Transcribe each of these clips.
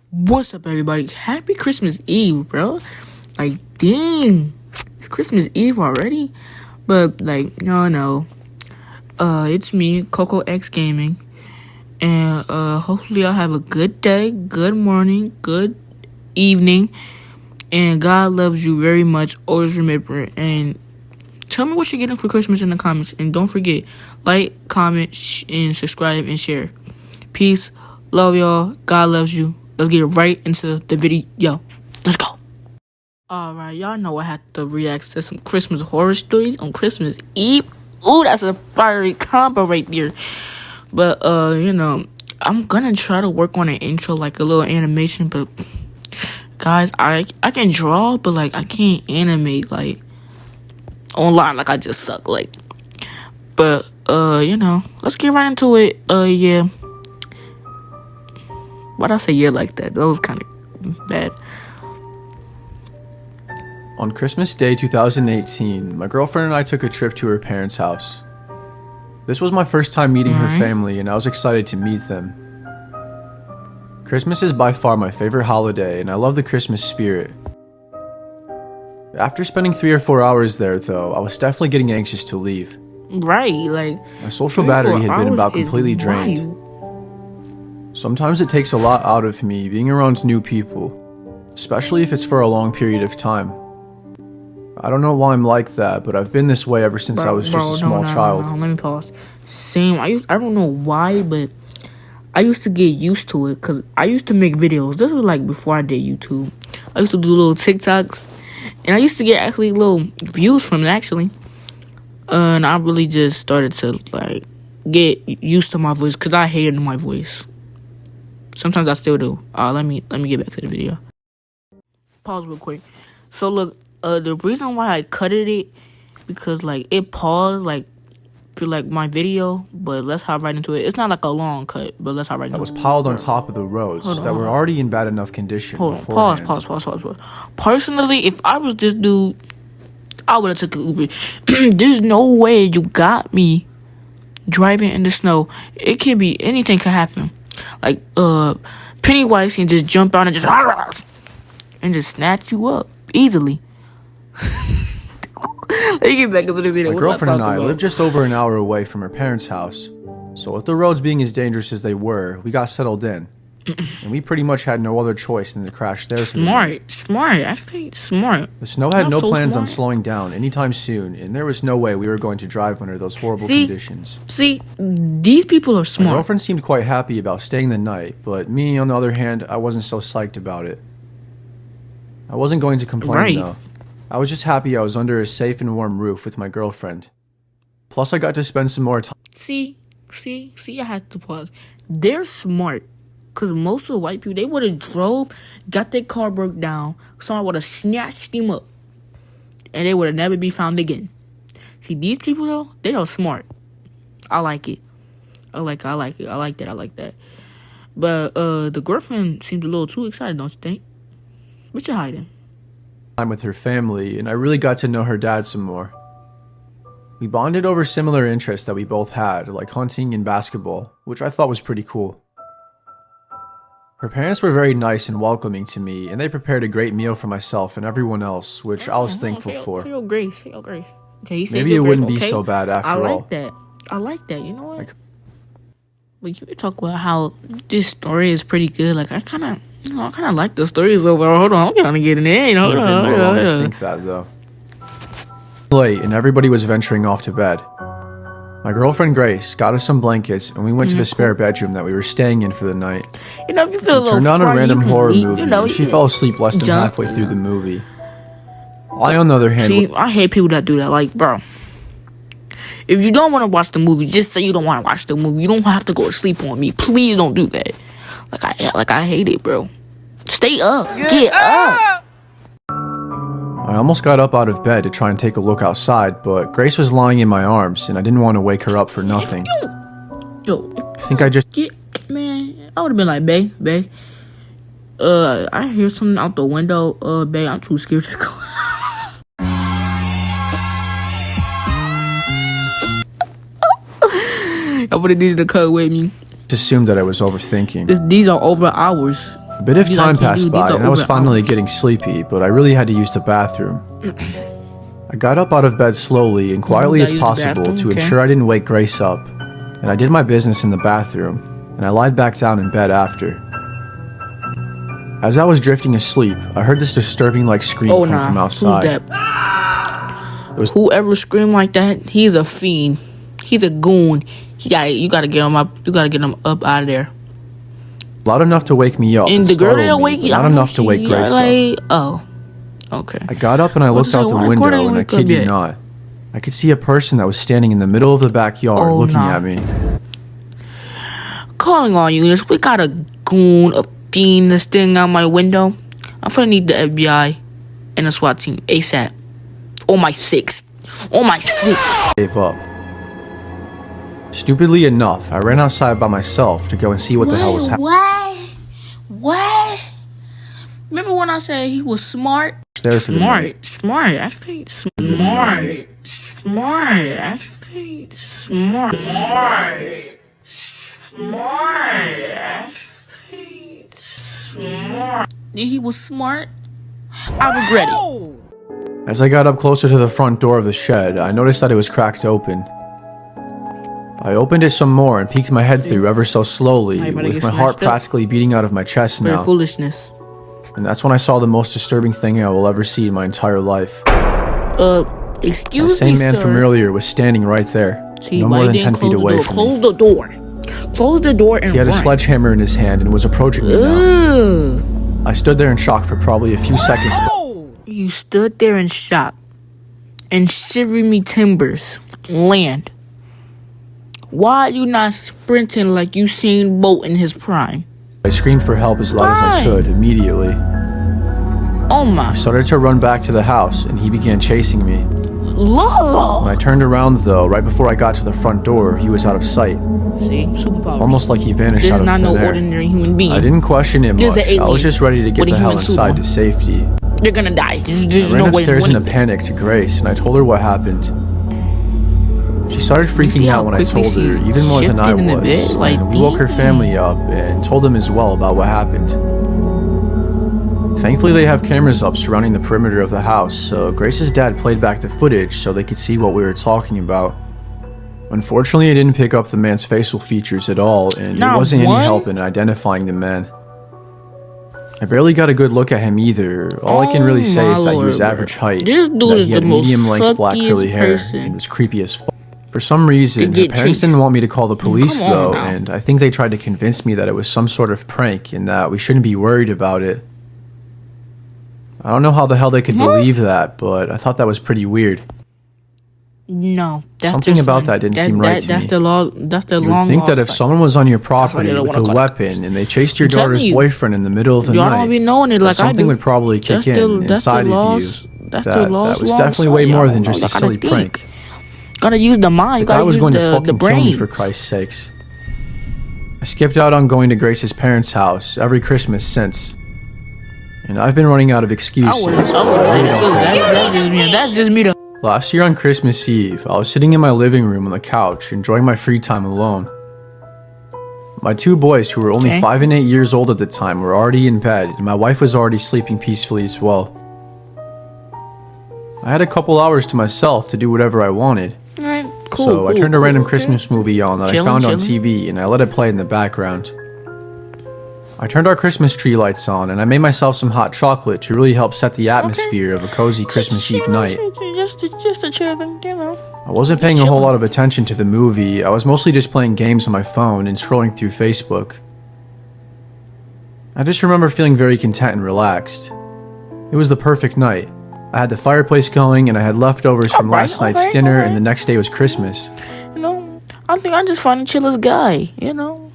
What's up, everybody? Happy Christmas Eve, bro. Like, dang, it's Christmas Eve already. But like, no. It's me, Coco X Gaming, and hopefully I'll have a good day, good morning, good evening, and God loves you very much. Always remember, and tell me what you're getting for Christmas in the comments, and don't forget, like, comment, and subscribe and share. Peace, love y'all. God loves you. Let's get right into the video. Let's go. Alright, y'all know I had to react to some Christmas horror stories on Christmas Eve. Ooh, that's a fiery combo right there. But, I'm gonna try to work on an intro, like a little animation, but guys, I can draw, but like I can't animate like online, like I just suck, like. But let's get right into it. Yeah. Why'd I say yeah like that? That was kind of bad. On Christmas Day 2018, my girlfriend and I took a trip to her parents' house. This was my first time meeting her family, and I was excited to meet them. Christmas is by far my favorite holiday, and I love the Christmas spirit. After spending 3 or 4 hours there, though, I was definitely getting anxious to leave. Right, like my social battery had been about completely drained. Sometimes it takes a lot out of me being around new people, especially if it's for a long period of time. I don't know why I'm like that, but I've been this way ever since I was just a small child. No, let me pause. Same. I don't know why, but I used to get used to it because I used to make videos. This was like before I did YouTube. I used to do little TikToks, and I used to get actually little views from it actually. And I really just started to like get used to my voice because I hated my voice. Sometimes I still do. Let me get back to the video. Pause real quick. So look, the reason why I cutted it because like it paused like for like my video, but let's hop right into it. It's not like a long cut, but let's hop right into it. That was piled on top of the roads that were already in bad enough condition. Hold on. Pause. Personally, if I was this dude, I would have took an Uber. There's no way you got me driving in the snow. It could be anything could happen. Like Pennywise can just jump out and just snatch you up easily. Let me get back into the video. My girlfriend and I lived just over an hour away from her parents' house, so with the roads being as dangerous as they were, we got settled in, and we pretty much had no other choice than to crash there. Smart. Actually, smart. The snow had no plans on slowing down anytime soon, and there was no way we were going to drive under those horrible conditions. See, these people are smart. My girlfriend seemed quite happy about staying the night, but me, on the other hand, I wasn't so psyched about it. I wasn't going to complain, though. I was just happy I was under a safe and warm roof with my girlfriend. Plus, I got to spend some more time. See, I had to pause. They're smart. Because most of the white people, they would have drove, got their car broke down, someone would have snatched them up, and they would have never be found again. See, these people, though, they are smart. I like it. I like that. But, the girlfriend seemed a little too excited, don't you think? What you hiding? Time with her family, and I really got to know her dad some more. We bonded over similar interests that we both had, like hunting and basketball, which I thought was pretty cool. Her parents were very nice and welcoming to me, and they prepared a great meal for myself and everyone else, which I was thankful for. Say your grace. Okay, maybe it wouldn't be so bad after all. I like that. You know what? Like you could talk about how this story is pretty good. Like I kind of like the stories overall. Hold on, I'm trying to get in there. Hold on. I think that though. Late, and everybody was venturing off to bed. My girlfriend Grace got us some blankets, and we went to the spare bedroom that we were staying in for the night. You know, if you feel a little turned on a random horror movie, and she fell asleep less than jump, halfway through the movie. I, on the other hand, see, I hate people that do that. Like, bro, if you don't want to watch the movie, just say you don't want to watch the movie. You don't have to go to sleep on me. Please don't do that. I hate it, bro. Stay up. Get up. I almost got up out of bed to try and take a look outside, but Grace was lying in my arms, and I didn't want to wake her up for nothing. Yo, I think I just... Man, I would have been like, babe. I hear something out the window. Babe, I'm too scared to go. I would have needed to cut with me. assumed that I was overthinking. These are over hours. A bit of You time like, passed dude, by these are and I was over finally hours. getting sleepy, but I really had to use the bathroom. I got up out of bed slowly and quietly gotta as use the possible bathroom, to okay. ensure I didn't wake Grace up, and I did my business in the bathroom, and I lied back down in bed after. As I was drifting asleep, I heard this disturbing scream Oh, come from nah. outside. Who's that? Whoever screamed like that, he's a fiend. He's a goon. You gotta get him up. You gotta get him up out of there. Loud enough to wake me up And and the girl startle that me, wake but you, not I know enough to wake she Grace up. like, oh, okay. I got up and I looked say, out the why window Corey ain't and I wake up kid you yet? not, I could see a person that was standing in the middle of the backyard Oh, looking nah. at me. Calling all units. We got a goon, a fiend that's standing out my window. I'm gonna need the FBI and the SWAT team ASAP. On my six. Gave up. Stupidly enough, I ran outside by myself to go and see what the hell was happening What? Remember when I said he was smart? there for the night. Smart. Actually, smart. Actually, smart. He was smart. I regret it. As I got up closer to the front door of the shed, I noticed that it was cracked open. I opened it some more and peeked my head through ever so slowly, I better with get my heart snatched up. practically beating out of my chest For now. foolishness. And that's when I saw the most disturbing thing I will ever see in my entire life. The Excuse me, same man sir. from earlier was standing right there, See, no why more you than 10 didn't feet close the away door? from me. Close the door. Close the door and He had a run. sledgehammer in his hand and was approaching me now. Ugh. I stood there in shock for probably a few seconds. You stood there in shock and shivering me timbers. Land. Why are you not sprinting like Usain Bolt in his prime? I screamed for help as loud as I Fine. could immediately. Oh my I started to run back to the house and he began chasing me. When I Lord. turned around though, right before I got to the front door, he was out of sight. See, superpowers. Almost like he vanished This out is of not thin no air. ordinary human being. I didn't question it This much. is an I was alien just ready to get with a the hell human suit inside on. to safety. You're gonna die. There's I no ran way upstairs in a winning panic to Grace and I told her what happened. She started see freaking how out when I quickly told her, she even more than I shifted in the was. bed? Like, And we woke her family up and told them as well about what happened. Thankfully, they have cameras up surrounding the perimeter of the house, so Grace's dad played back the footage so they could see what we were talking about. Unfortunately, it didn't pick up the man's facial features at all, and Not there wasn't any one? help in identifying the man. I barely got a good look at him either. All I can really say my is that he was lord, average height, this dude that is he the had most medium-length black suckiest curly hair, person. and was creepy as fuck. For some reason, her get parents chased. didn't want me to call the police Come on though, now. and I think they tried to convince me that it was some sort of prank and that we shouldn't be worried about it. I don't know how the hell they could believe that, but I thought that was pretty weird. No, that's Something their about son. that didn't seem right to that's me. the law. That's the You long would think that if lost someone was on your why property they don't with wanna a call weapon and they chased your I'm telling daughter's you. boyfriend in the middle of the Y'all night, don't be knowing it that like I something do. would probably kick That's the- in that's the inside of laws- you. that's that, the laws that was law. definitely I'm way sorry, more y'all than don't just know. a Y'all gotta silly prank. think. Gotta use the mind. You The guy gotta was use going to the fucking kill me brains. for Christ's sakes. I skipped out on going to Grace's parents' house every Christmas since. And I've been running out of excuses. I would've did it too. That's just me. Last year on Christmas Eve, I was sitting in my living room on the couch, enjoying my free time alone. My two boys, who were only Okay. 5 and 8 years old at the time, were already in bed, and my wife was already sleeping peacefully as well. I had a couple hours to myself to do whatever I wanted. Alright, cool. So I turned a random okay. Christmas movie on that I Chillin', found on chillin'. TV, and I let it play in the background. I turned our Christmas tree lights on, and I made myself some hot chocolate to really help set the atmosphere of a cozy Christmas Eve night. Just a chillin', you know. I wasn't paying a whole lot of attention to the movie. I was mostly just playing games on my phone and scrolling through Facebook. I just remember feeling very content and relaxed. It was the perfect night. I had the fireplace going, and I had leftovers from last night's dinner, and the next day was Christmas. You know, I think I just find the chillest guy. You know,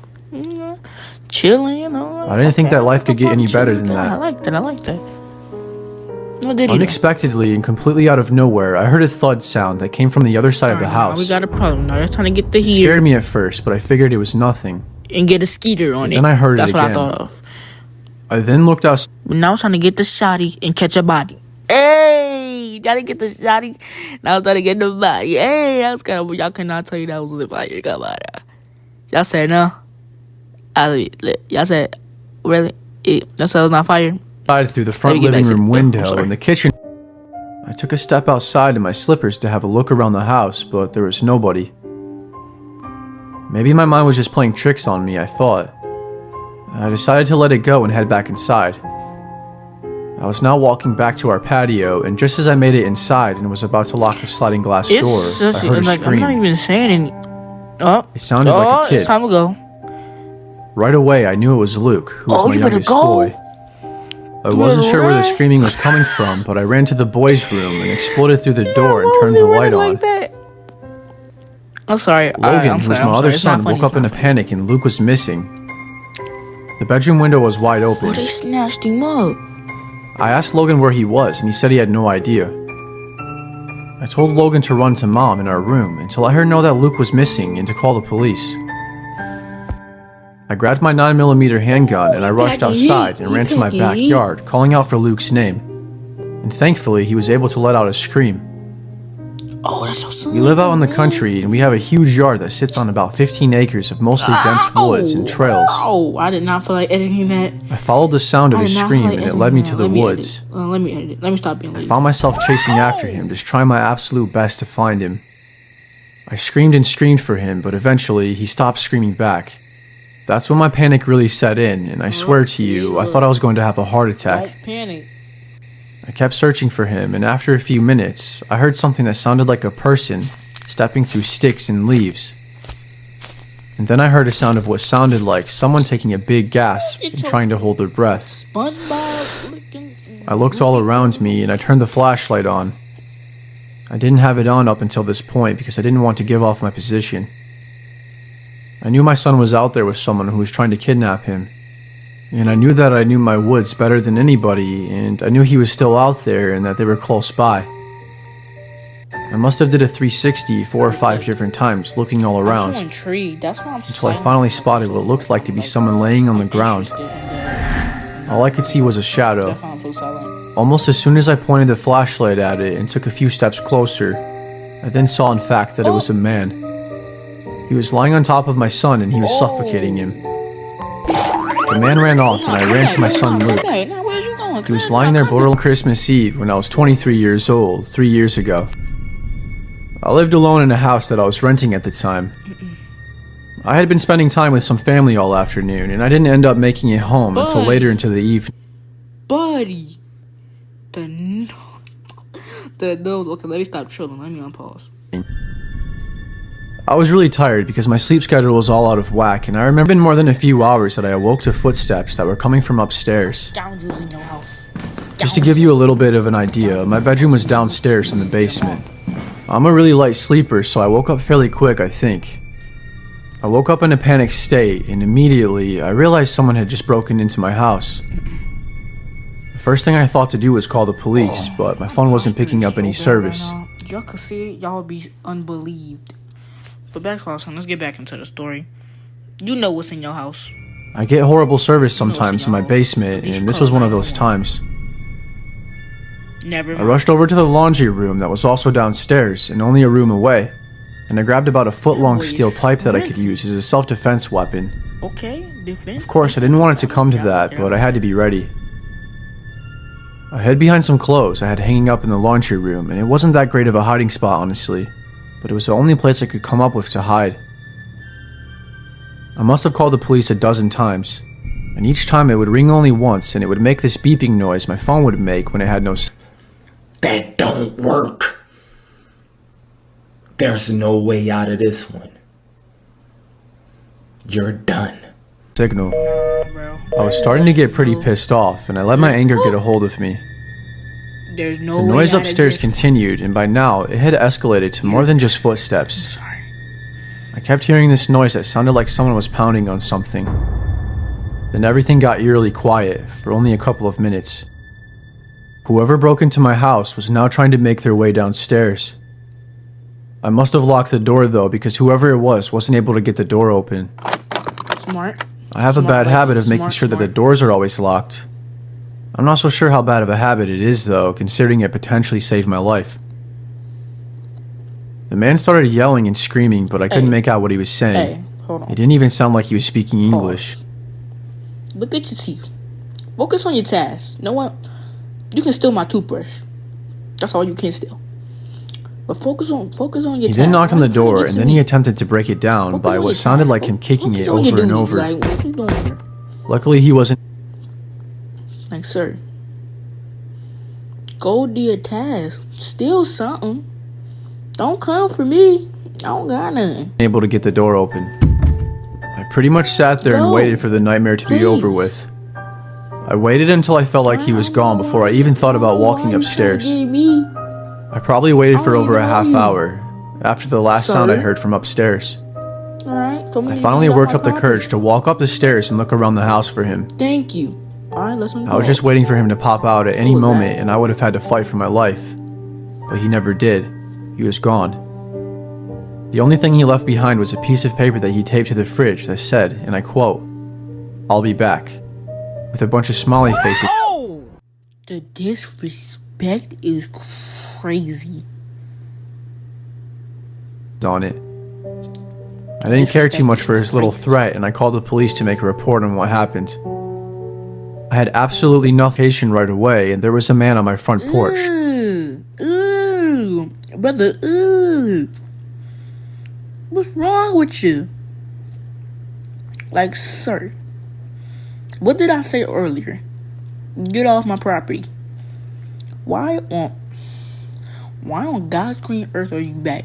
chilling. You know. I didn't think that life could get any better than I that. like that. I like that. What did he do? Unexpectedly and completely out of nowhere, I heard a thud sound that came from the other side of the Alright, now house. we got a problem. Now they're trying to get the It heat scared me at first, but I figured it was nothing. and get a skeeter on it. Then I heard it That's what I again. thought of. I then looked outside. But now it's trying to get the shotty and catch a body. Hey, gotta get the shotty. Now it's trying to get the body. Hey, I was kind of. Y'all cannot tell you that was a fire. Come on. Y'all said no. Y'all said really. That's why it was not fire. Through the front Let me get living back to room the- window sorry. in the kitchen. I took a step outside in my slippers to have a look around the house, but there was nobody. Maybe my mind was just playing tricks on me, I thought. I decided to let it go and head back inside. I was now walking back to our patio, and just as I made it inside and was about to lock the sliding glass door, I heard a I'm not scream. even saying any. Oh, It sounded like a kid. It's time to go. Right away, I knew it was Luke, who was my You better youngest go. boy. I wasn't sure where the screaming was coming from, but I ran to the boys' room and exploded through the door and turned the light on. I'm sorry. Logan, who was my other son, woke up in a panic and Luke was missing. The bedroom window was wide open. Oh, they snatched him up. I asked Logan where he was, and he said he had no idea. I told Logan to run to Mom in our room and to let her know that Luke was missing and to call the police. I grabbed my 9mm handgun and I rushed outside and ran to my backyard, calling out for Luke's name. And thankfully, he was able to let out a scream. Oh, that's so sweet. We live out in the country, and we have a huge yard that sits on about 15 acres of mostly dense woods and trails. Oh, I did not feel like editing that. I followed the sound of I his did not scream, feel like and it editing led me that. to the Let me woods. edit. Let me edit it. Let me stop being I lazy. found myself chasing after him, just trying my absolute best to find him. I screamed and screamed for him, but eventually he stopped screaming back. That's when my panic really set in, and I swear to you, I thought I was going to have a heart attack. Don't panic. I kept searching for him, and after a few minutes, I heard something that sounded like a person stepping through sticks and leaves. And then I heard a sound of what sounded like someone taking a big gasp and trying to hold their breath. SpongeBob looking. I looked all around me, and I turned the flashlight on. I didn't have it on up until this point because I didn't want to give off my position. I knew my son was out there with someone who was trying to kidnap him. And I knew that I knew my woods better than anybody, and I knew he was still out there and that they were close by. I must have did a 360 4 or 5 different times, looking all around, I'm so intrigued. That's why I'm until I finally spotted what looked like to be someone laying on the ground. All I could see was a shadow. Almost as soon as I pointed the flashlight at it and took a few steps closer, I then saw in fact that it was a man. He was lying on top of my son and he was suffocating him. The man ran off and I ran to my son Luke. He was lying there borderline Christmas Eve when I was 23 years old, 3 years ago. I lived alone in a house that I was renting at the time. I had been spending time with some family all afternoon and I didn't end up making it home until later into the evening. Buddy. The nose. Okay, let me stop trolling. Let me unpause. I was really tired because my sleep schedule was all out of whack, and I remember in more than a few hours that I awoke to footsteps that were coming from upstairs. Scoundrels in your house. Just to give you a little bit of an idea, my bedroom was downstairs in the basement. I'm a really light sleeper, so I woke up fairly quick, I think. I woke up in a panicked state, and immediately I realized someone had just broken into my house. The first thing I thought to do was call the police, but my phone wasn't picking up any service. Y'all could see it, y'all would be unbelieved. But back to our son, let's get back into the story. You know what's in your house. I get horrible service sometimes in my basement, and this was one of those times. Never I mind. rushed over to the laundry room that was also downstairs and only a room away, and I grabbed about a foot-long steel pipe that I could use as a self-defense weapon. Okay, defense. Of course, I didn't want it to come to that, but I had to be ready. I hid behind some clothes I had hanging up in the laundry room, and it wasn't that great of a hiding spot, honestly, but it was the only place I could come up with to hide. I must have called the police a dozen times, and each time it would ring only once, and it would make this beeping noise my phone would make when it had no That don't work. There's no way out of this one. You're done. signal. I was starting to get pretty pissed off, and I let my anger get a hold of me. There's no The way noise out of upstairs this. continued, and by now, it had escalated to more than just footsteps. Sorry. I kept hearing this noise that sounded like someone was pounding on something. Then everything got eerily quiet for only a couple of minutes. Whoever broke into my house was now trying to make their way downstairs. I must have locked the door though, because whoever it was wasn't able to get the door open. Smart. I have a Smart, bad like, habit of making smart, sure that the smart. doors are always locked. I'm not so sure how bad of a habit it is though, considering it potentially saved my life. The man started yelling and screaming, but I couldn't make out what he was saying. Hey, hold on. It didn't even sound like he was speaking English. Pause. Look at your teeth. Focus on your task. You know what? You can steal my toothbrush. That's all you can steal. But focus on your He task. then knocked on the Why you trying to door, get and to then me? he attempted to break it down Focus by on what your sounded task. like him kicking Focus it on your over and duties. over. Like, what you doing here? Luckily, he wasn't Like, sir, go do your task. Steal something. Don't come for me. I don't got nothing. able to get the door open. I pretty much sat there and Go. waited for the nightmare to be over Please. with. I waited until I felt like he was gone before I even thought about walking upstairs. Me. I probably waited for I don't over a even know half you. hour after the last sound I Sir? heard from upstairs. All right. So I finally worked up the courage to walk up the stairs and look around the house for him. Thank you. All right, let's go. I was just waiting for him to pop out at any was that? moment, and I would have had to fight for my life. But he never did. He was gone. The only thing he left behind was a piece of paper that he taped to the fridge that said, and I quote, "I'll be back," with a bunch of smiley faces The disrespect is crazy. on it. I didn't care too much for his little threat, and I called the police to make a report on what happened. I had absolutely nothing right away, and there was a man on my front porch. Ooh, brother, ooh. What's wrong with you? Like, sir, what did I say earlier? Get off my property. Why on God's green earth are you back?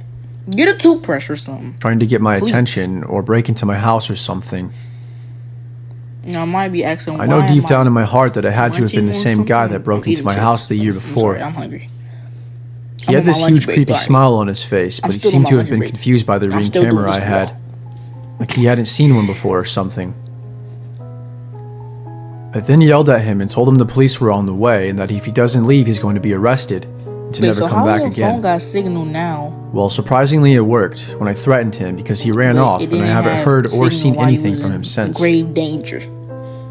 Get a toothbrush or something. Trying to get my Please. attention or break into my house or something. Now, I might be asking. I know why deep am down I in my heart that it had to have been the munching on same guy something? that broke I'm into my eating house chips. the year I'm before. sorry, I'm hungry. He had I'm on this my huge lunch break, creepy right? smile on his face, but I'm he still on seemed my to have lunch been break. confused by the I'm Ring still doing camera I this had. raw. Like he hadn't seen one before or something. I then yelled at him and told him the police were on the way and that if he doesn't leave, he's going to be arrested and to Wait, never so come how back your again. phone got signal now? Well, surprisingly, it worked when I threatened him because he ran But off it and I didn't haven't have heard or signal seen while you anything was from in him since. Grave danger.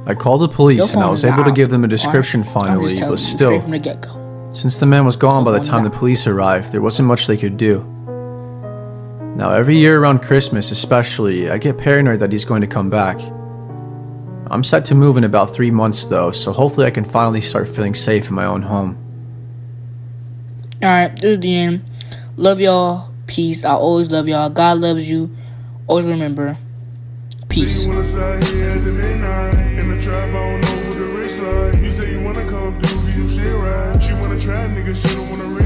I called the Your police and I phone was is able to out. give them a description Alright? I'm finally, just telling but you, still, straight from the get-go. since the man was gone by the Your phone time is the out. police arrived, there wasn't much they could do. Now, every year around Christmas especially, I get paranoid that he's going to come back. I'm set to move in about 3 months though, so hopefully I can finally start feeling safe in my own home. Alright, this is the end. Love y'all. Peace. I always love y'all. God loves you. Always remember. Peace. You wanna side here at the midnight in the trap, I don't know who the rich side. You say you wanna come through, you shit right. She wanna try, nigga, she don't wanna read.